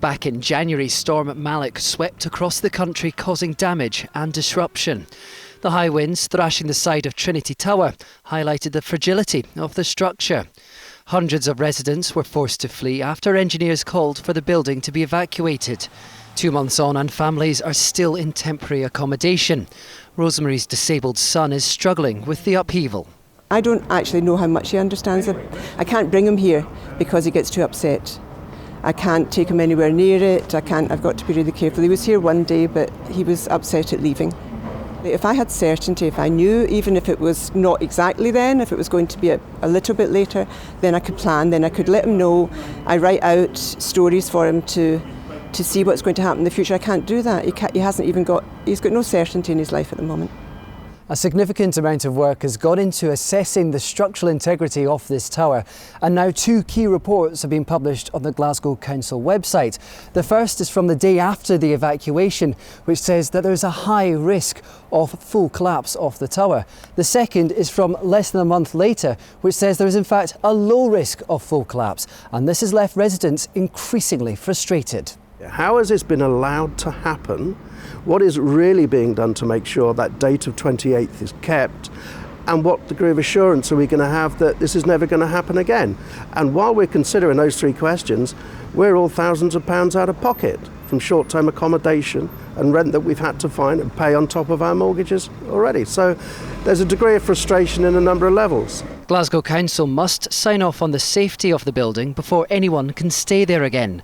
Back in January, Storm Malik swept across the country, causing damage and disruption. The high winds thrashing the side of Trinity Tower highlighted the fragility of the structure. Hundreds of residents were forced to flee after engineers called for the building to be evacuated. 2 months on and families are still in temporary accommodation. Rosemary's disabled son is struggling with the upheaval. I don't actually know how much he understands it. I can't bring him here because he gets too upset. I can't take him anywhere near it. I've got to be really careful. He was here one day, but he was upset at leaving. If I had certainty, if I knew, even if it was not exactly then, if it was going to be a little bit later, then I could plan, then I could let him know. I write out stories for him to see what's going to happen in the future. I can't do that. He's got no certainty in his life at the moment. A significant amount of work has gone into assessing the structural integrity of this tower, and now 2 key reports have been published on the Glasgow Council website. The first is from the day after the evacuation, which says that there is a high risk of full collapse of the tower. The second is from less than a month later, which says there is in fact a low risk of full collapse, and this has left residents increasingly frustrated. How has this been allowed to happen? What is really being done to make sure that date of 28th is kept? And what degree of assurance are we going to have that this is never going to happen again? And while we're considering those 3 questions, we're all thousands of pounds out of pocket from short-term accommodation and rent that we've had to find and pay on top of our mortgages already. So there's a degree of frustration in a number of levels. Glasgow Council must sign off on the safety of the building before anyone can stay there again.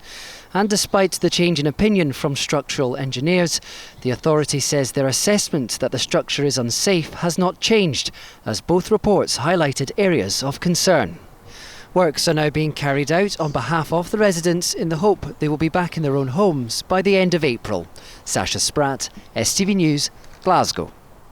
And despite the change in opinion from structural engineers, the authority says their assessment that the structure is unsafe has not changed, as both reports highlighted areas of concern. Works are now being carried out on behalf of the residents in the hope they will be back in their own homes by the end of April. Sasha Spratt, STV News, Glasgow.